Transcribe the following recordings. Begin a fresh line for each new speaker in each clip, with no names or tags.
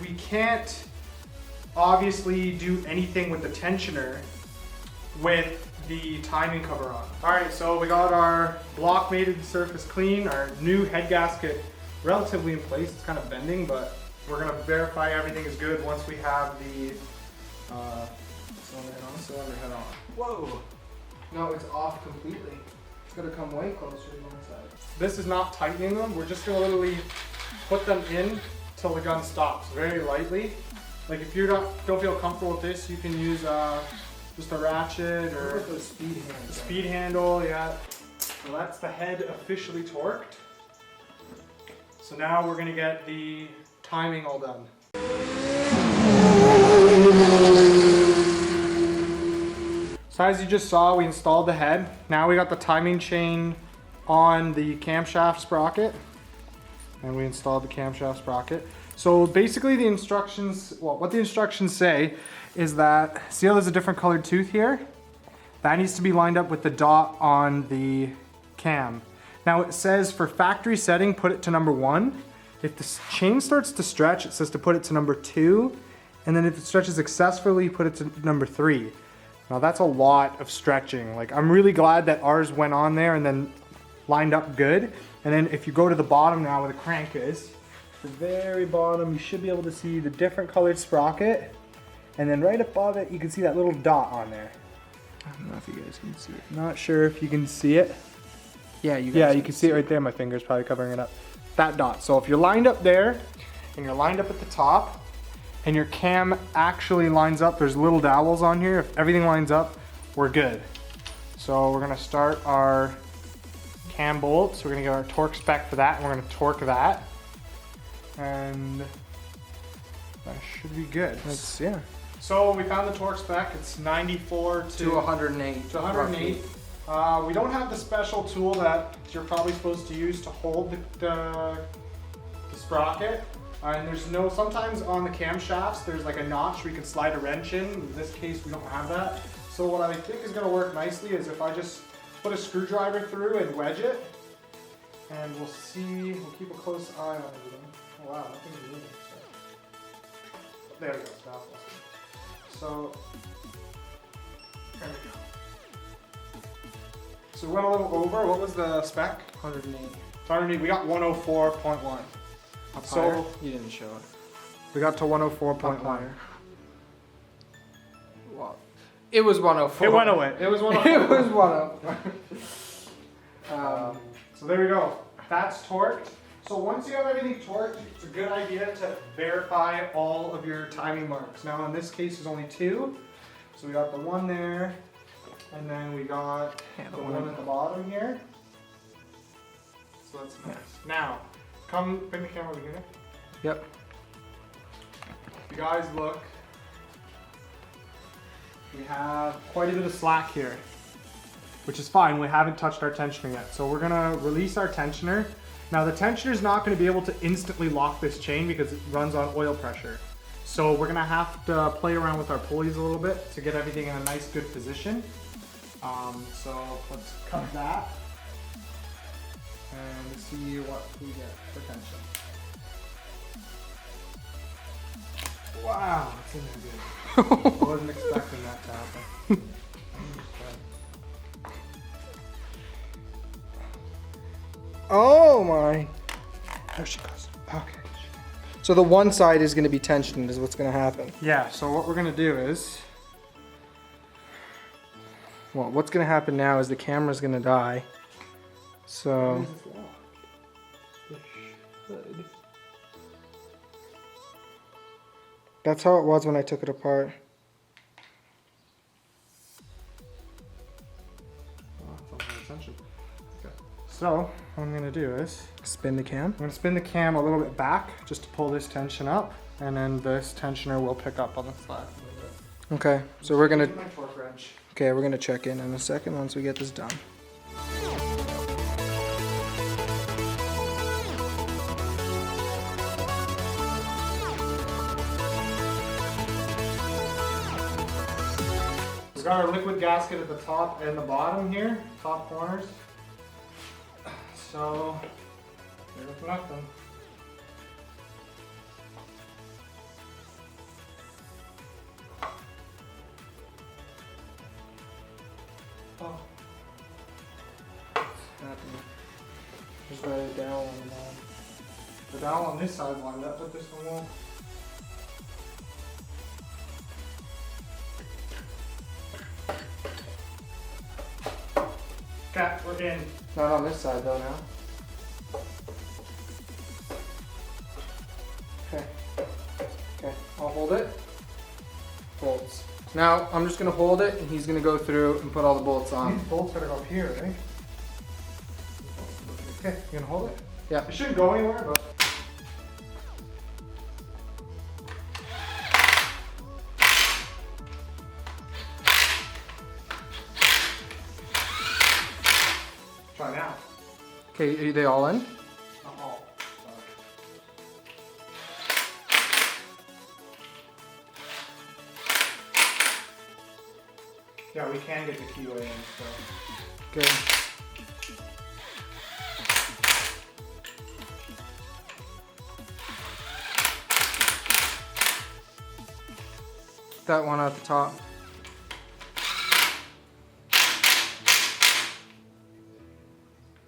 we can't obviously do anything with the tensioner with the timing cover on. All right, so we got our block mated surface clean, our new head gasket relatively in place. It's kind of bending, but we're gonna verify everything is good once we have the cylinder head on. Whoa, no, it's off completely. It's gonna come way closer to one side. This is not tightening them. We're just gonna literally put them in till the gun stops, very lightly. Like if you don't feel comfortable with this, you can use just a ratchet or
the speed handle.
The speed handle, yeah. So that's the head officially torqued. So now we're gonna get the timing all done. So as you just saw, we installed the head. Now we got the timing chain on the camshaft sprocket. And we installed the camshaft sprocket. So basically the instructions, well, what the instructions say is that, see how there's a different colored tooth here? That needs to be lined up with the dot on the cam. Now it says for factory setting, put it to number 1. If the chain starts to stretch, it says to put it to number 2. And then if it stretches successfully, put it to number 3. Now that's a lot of stretching. Like I'm really glad that ours went on there and then lined up good. And then if you go to the bottom now where the crank is, the very bottom, you should be able to see the different colored sprocket. And then right above it, you can see that little dot on there. I don't know if you guys can see it. Not sure if you can see it.
Yeah, you
can see it right there. My finger's probably covering it up. That dot. So if you're lined up there, and you're lined up at the top, and your cam actually lines up, there's little dowels on here. If everything lines up, we're good. So we're gonna start our cam bolts. We're gonna get our torque spec for that, and we're gonna torque that. And that should be good.
Yeah.
So we found the torque spec. It's 94
to 108.
To 108. We don't have the special tool that you're probably supposed to use to hold the sprocket. And there's no, sometimes on the camshafts, there's like a notch where you can slide a wrench in. In this case, we don't have that. So what I think is gonna work nicely is if I just put a screwdriver through and wedge it, and we'll see, we'll keep a close eye on everything. Oh wow, nothing's moving. So. There we go, that's awesome. So, there we go. So we went a little over. What was the spec?
108.
108. We got 104.1.
So you didn't show it.
We got to 104.1.
Well, it was 104.
It went away. It was 104.
It was 104.
So there we go. That's torqued. So once you have everything torqued, it's a good idea to verify all of your timing marks. Now in this case, there's only 2. So we got the one there, and then we got the one at the bottom here. So that's nice. Now, bring the camera over here.
Yep.
You guys look. We have quite a bit of slack here, which is fine. We haven't touched our tensioner yet. So we're gonna release our tensioner. Now the tensioner is not gonna be able to instantly lock this chain because it runs on oil pressure. So we're gonna have to play around with our pulleys a little bit to get everything in a nice, good position. So let's cut that and see what we get for tension. Wow, it's in there good. I wasn't expecting that to happen.
Oh my. There she goes. Okay. So the one side is going to be tensioned is what's going to happen.
Yeah, so what we're going to do is...
Well, what's going to happen now is the camera's going to die. So... That's how it was when I took it apart.
So, what I'm going to do is...
Spin the cam?
I'm going to spin the cam a little bit back just to pull this tension up, and then this tensioner will pick up on the slack a little bit.
Okay, so we're going to...
My torque wrench.
Okay, we're going to check in a second once we get this done.
We've got our liquid gasket at the top and the bottom here, top corners. So, there's nothing. Oh.
Just write it down on the line.
The dowel on this side lined up, but this one won't. Okay, we're in.
Not on this side though now. Okay. Okay, I'll hold it. Bolts. Now I'm just gonna hold it and he's gonna go through and put all the bolts on.
These bolts gotta go up here, right? Okay, you gonna hold it?
Yeah.
It shouldn't go anywhere, but. Try now.
Okay, are they all in?
Not all. Yeah, we can get the keyway in, so.
Good. That one at the top.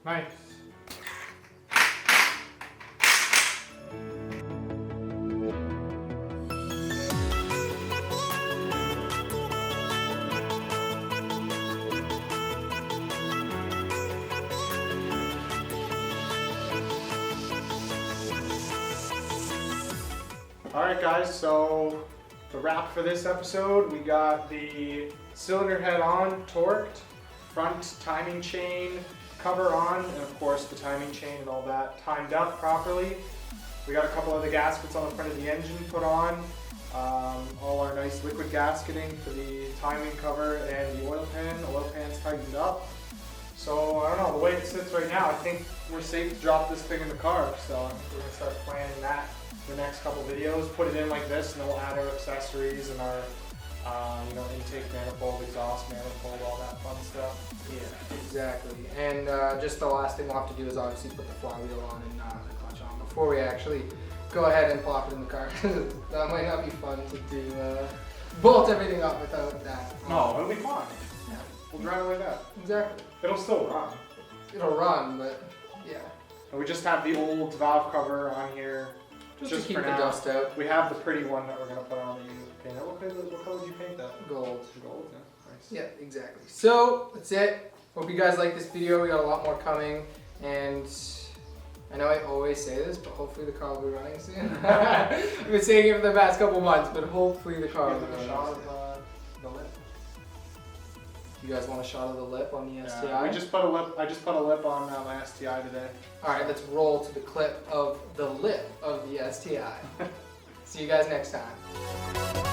Nice. Alright guys, so the wrap for this episode, we got the cylinder head on, torqued, front timing chain cover on, and of course the timing chain and all that timed up properly. We got a couple of the gaskets on the front of the engine put on, all our nice liquid gasketing for the timing cover and the oil pan. The oil pan's tightened up. So I don't know, the way it sits right now, I think we're safe to drop this thing in the car. So I think we're gonna start planning that the next couple videos, put it in like this, and then we'll add our accessories and our intake manifold, exhaust manifold, all that fun stuff.
Yeah, exactly. And just the last thing we'll have to do is obviously put the flywheel on and the clutch on before we actually go ahead and plop it in the car. That might not be fun to do, bolt everything up without that.
No, it'll be fine.
Yeah.
We'll drive away that.
Exactly.
It'll still run.
It'll run, but yeah.
And we just have the old valve cover on here.
Just to keep
for
the
now.
dust out.
We have the pretty one that we're gonna put on that you paint it. What color did you paint that?
Gold.
Gold, yeah. Nice.
Yeah, exactly. So that's it. Hope you guys like this video. We got a lot more coming, and I know I always say this, but hopefully the car will be running soon. I've been saying it for the past couple months, but hopefully the car will be running soon.
The lip.
You guys want a shot of the lip on the STI?
Yeah, I just put a lip on my STI today.
All right, let's roll to the clip of the lip of the STI. See you guys next time.